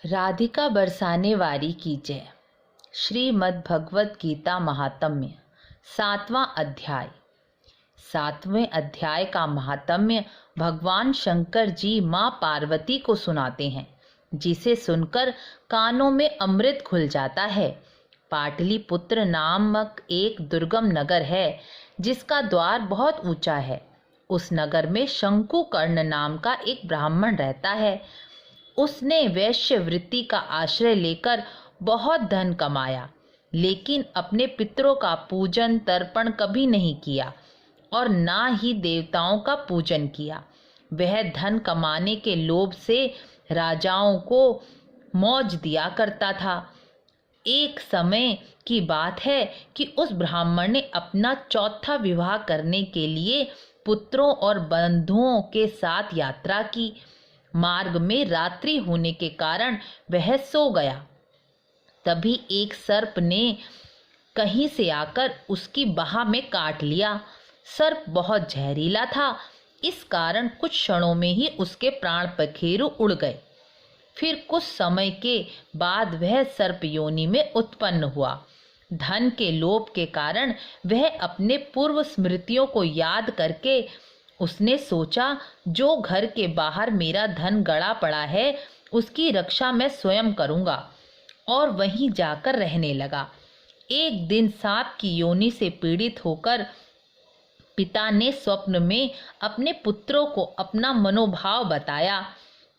राधिका बरसाने वारी की जय। श्रीमद् भगवत गीता महात्म्य 7वां अध्याय। 7वें अध्याय का महात्म्य भगवान शंकर जी माँ पार्वती को सुनाते हैं, जिसे सुनकर कानों में अमृत घुल जाता है। पाटलिपुत्र नामक एक दुर्गम नगर है, जिसका द्वार बहुत ऊंचा है। उस नगर में शंकुकर्ण नाम का एक ब्राह्मण रहता है। उसने वैश्य वृत्ति का आश्रय लेकर बहुत धन कमाया, लेकिन अपने पितरों का पूजन तर्पण कभी नहीं किया और ना ही देवताओं का पूजन किया। वह धन कमाने के लोभ से राजाओं को मौज दिया करता था। एक समय की बात है कि उस ब्राह्मण ने अपना चौथा विवाह करने के लिए पुत्रों और बंधुओं के साथ यात्रा की। मार्ग में रात्रि होने के कारण वह सो गया। तभी एक सर्प ने कहीं से आकर उसकी बाह में काट लिया। सर्प बहुत जहरीला था, इस कारण कुछ क्षणों में ही उसके प्राण पखेरु उड़ गए। फिर कुछ समय के बाद वह सर्प योनि में उत्पन्न हुआ। धन के लोभ के कारण वह अपने पूर्व स्मृतियों को याद करके उसने सोचा, जो घर के बाहर मेरा धन गड़ा पड़ा है उसकी रक्षा मैं स्वयं करूंगा, और वहीं जाकर रहने लगा। एक दिन सांप की योनि से पीड़ित होकर पिता ने स्वप्न में अपने पुत्रों को अपना मनोभाव बताया।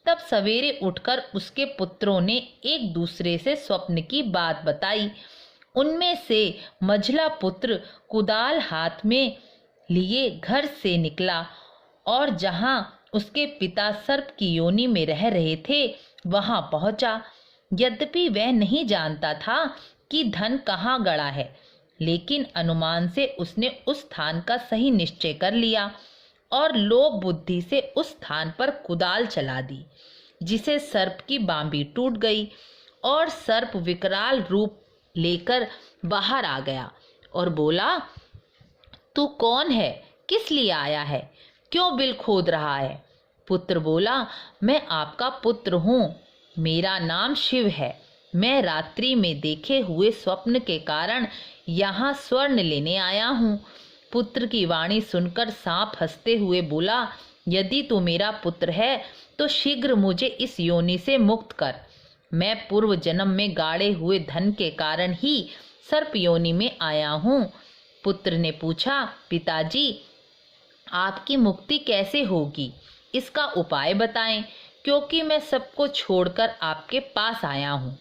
तब सवेरे उठकर उसके पुत्रों ने एक दूसरे से स्वप्न की बात बताई। उनमें से मझला पुत्र कुदाल हाथ में लिए घर से निकला और जहां उसके पिता सर्प की योनि में रह रहे थे वहां पहुंचा। यद्यपि वह नहीं जानता था कि धन कहाँ गड़ा है, लेकिन अनुमान से उसने उस स्थान का सही निश्चय कर लिया और लोभ बुद्धि से उस स्थान पर कुदाल चला दी, जिसे सर्प की बांबी टूट गई और सर्प विकराल रूप लेकर बाहर आ गया और बोला, तू कौन है? किस लिए आया है? क्यों बिल खोद रहा है? पुत्र बोला, मैं आपका पुत्र हूँ, मेरा नाम शिव है। मैं रात्रि में देखे हुए स्वप्न के कारण यहाँ स्वर्ण लेने आया हूँ। पुत्र की वाणी सुनकर सांप हंसते हुए बोला, यदि तू मेरा पुत्र है तो शीघ्र मुझे इस योनि से मुक्त कर। मैं पूर्व जन्म में गाड़े हुए धन के कारण ही सर्प योनि में आया हूँ। पुत्र ने पूछा, पिताजी, आपकी मुक्ति कैसे होगी? इसका उपाय बताएं, क्योंकि मैं सबको छोड़कर आपके पास आया हूँ।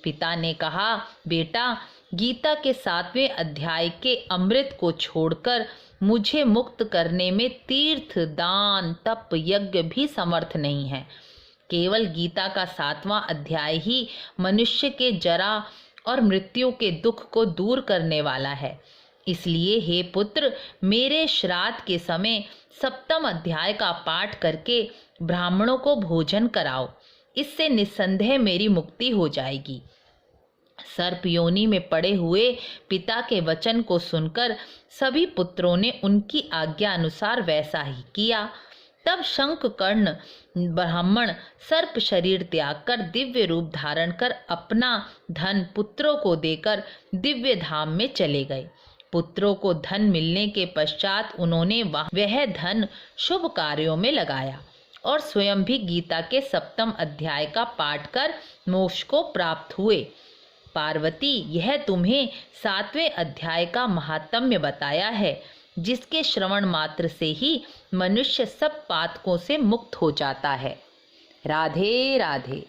पिता ने कहा, बेटा, गीता के 7वें अध्याय के अमृत को छोड़कर मुझे मुक्त करने में तीर्थ, दान, तप, यज्ञ भी समर्थ नहीं है। केवल गीता का 7वां अध्याय ही मनुष्य के जरा और मृत्यु के दुख को दूर करने वाला है। इसलिए हे पुत्र, मेरे श्राद्ध के समय 7वें अध्याय का पाठ करके ब्राह्मणों को भोजन कराओ। इससे निस्संदेह मेरी मुक्ति हो जाएगी। सर्प योनि में पड़े हुए पिता के वचन को सुनकर सभी पुत्रों ने उनकी आज्ञा अनुसार वैसा ही किया। तब शंकुकर्ण ब्राह्मण सर्प शरीर त्याग कर दिव्य रूप धारण कर अपना धन पुत्रों को देकर दिव्य धाम में चले गए। पुत्रों को धन मिलने के पश्चात उन्होंने वह धन शुभ कार्यों में लगाया और स्वयं भी गीता के 7वें अध्याय का पाठ कर मोक्ष को प्राप्त हुए। पार्वती, यह तुम्हें 7वें अध्याय का महात्म्य बताया है, जिसके श्रवण मात्र से ही मनुष्य सब पातकों से मुक्त हो जाता है। राधे राधे।